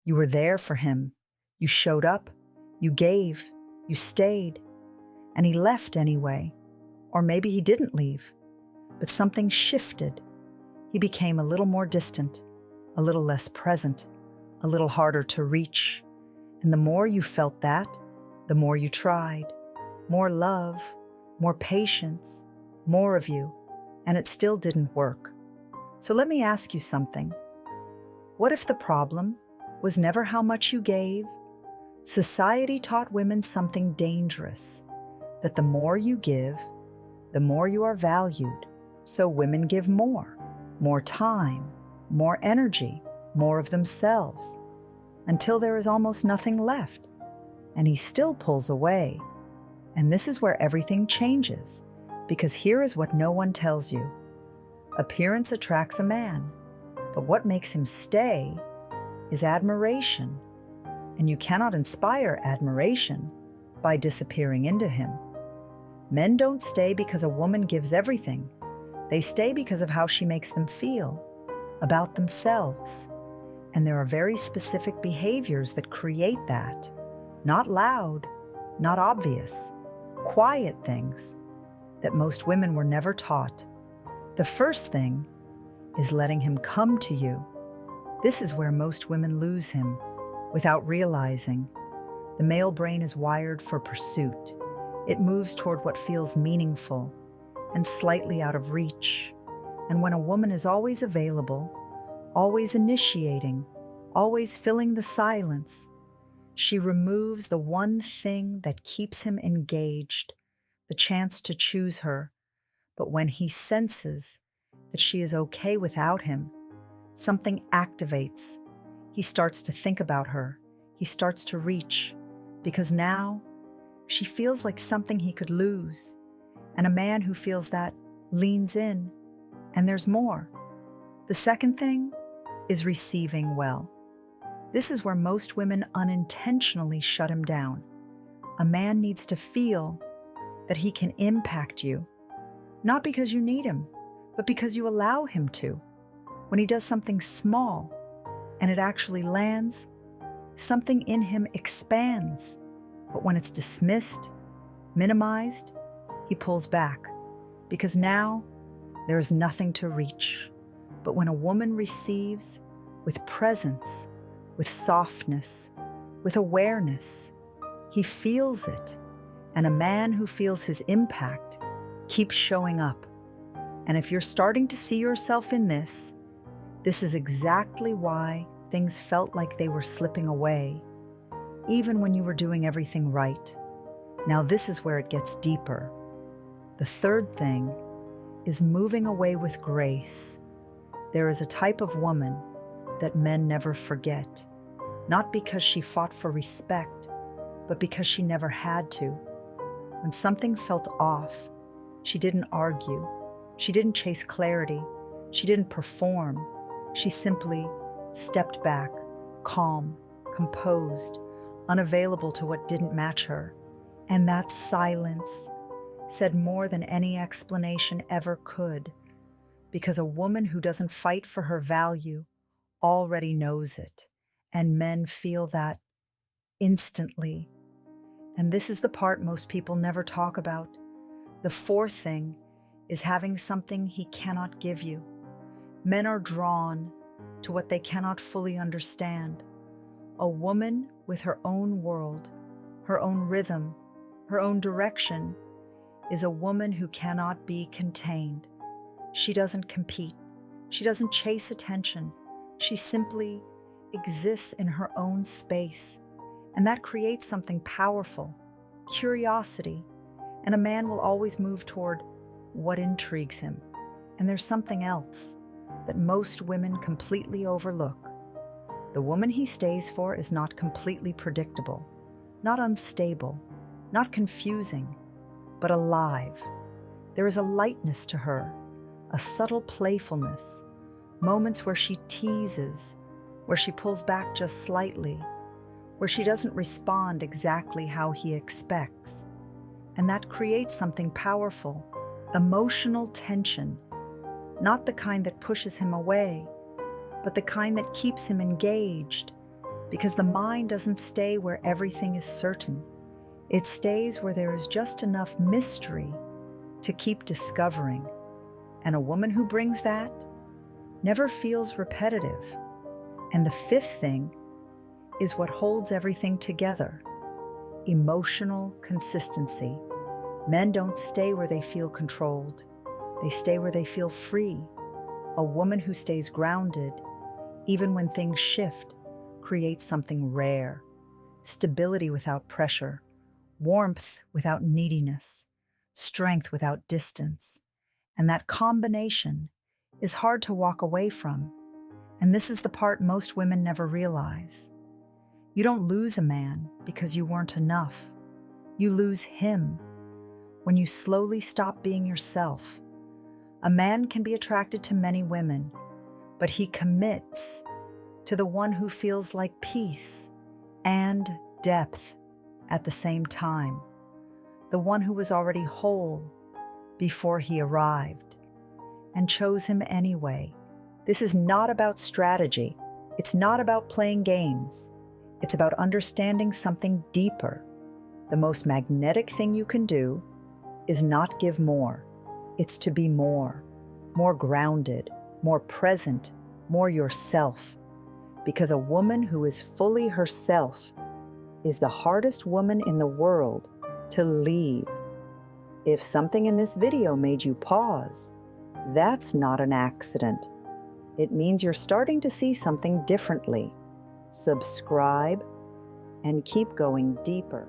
You were there for him. You showed up. You gave. You stayed. And he left anyway. Or maybe he didn't leave. But something shifted. He became a little more distant, a little less present, a little harder to reach. And the more you felt that, the more you tried. More love, more patience, more of you. And it still didn't work. So let me ask you something. What if the problem was never how much you gave? Society taught women something dangerous, that the more you give, the more you are valued. So women give more time, more energy, more of themselves, until there is almost nothing left. And he still pulls away. And this is where everything changes, because here is what no one tells you. Appearance attracts a man, but what makes him stay is admiration. And you cannot inspire admiration by disappearing into him. Men don't stay because a woman gives everything. They stay because of how she makes them feel, about themselves. And there are very specific behaviors that create that. Not loud, not obvious, quiet things that most women were never taught. The first thing is letting him come to you. This is where most women lose him without realizing. The male brain is wired for pursuit. It moves toward what feels meaningful and slightly out of reach. And when a woman is always available, always initiating, always filling the silence, she removes the one thing that keeps him engaged, the chance to choose her. But when he senses that she is okay without him, something activates. He starts to think about her. He starts to reach, because now she feels like something he could lose. And a man who feels that leans in, and there's more. The second thing is receiving well. This is where most women unintentionally shut him down. A man needs to feel that he can impact you, not because you need him, but because you allow him to. When he does something small and it actually lands, something in him expands. But when it's dismissed, minimized, he pulls back, because now there is nothing to reach. But when a woman receives with presence, with softness, with awareness, he feels it. And a man who feels his impact keeps showing up. And if you're starting to see yourself in this is exactly why things felt like they were slipping away, even when you were doing everything right. Now this is where it gets deeper. The third thing is moving away with grace. There is a type of woman that men never forget, not because she fought for respect, but because she never had to. When something felt off, she didn't argue. She didn't chase clarity. She didn't perform. She simply stepped back, calm, composed, unavailable to what didn't match her. And that silence said more than any explanation ever could, because a woman who doesn't fight for her value already knows it, and men feel that instantly. And this is the part most people never talk about. The fourth thing is having something he cannot give you. Men are drawn to what they cannot fully understand. A woman with her own world, her own rhythm, her own direction, is a woman who cannot be contained. She doesn't compete. She doesn't chase attention. She simply exists in her own space. And that creates something powerful, curiosity. And a man will always move toward what intrigues him. And there's something else that most women completely overlook. The woman he stays for is not completely predictable, not unstable, not confusing, but alive. There is a lightness to her, a subtle playfulness, moments where she teases, where she pulls back just slightly, where she doesn't respond exactly how he expects. And that creates something powerful, emotional tension, not the kind that pushes him away, but the kind that keeps him engaged, because the mind doesn't stay where everything is certain. It stays where there is just enough mystery to keep discovering. And a woman who brings that never feels repetitive. And the fifth thing is what holds everything together: emotional consistency. Men don't stay where they feel controlled. They stay where they feel free. A woman who stays grounded, even when things shift, creates something rare: stability without pressure, warmth without neediness, strength without distance. And that combination is hard to walk away from. And this is the part most women never realize. You don't lose a man because you weren't enough. You lose him when you slowly stop being yourself. A man can be attracted to many women, but he commits to the one who feels like peace and depth at the same time, the one who was already whole before he arrived and chose him anyway. This is not about strategy. It's not about playing games. It's about understanding something deeper. The most magnetic thing you can do is not give more. It's to be more grounded, more present, more yourself. Because a woman who is fully herself is the hardest woman in the world to leave. If something in this video made you pause, that's not an accident. It means you're starting to see something differently. Subscribe and keep going deeper.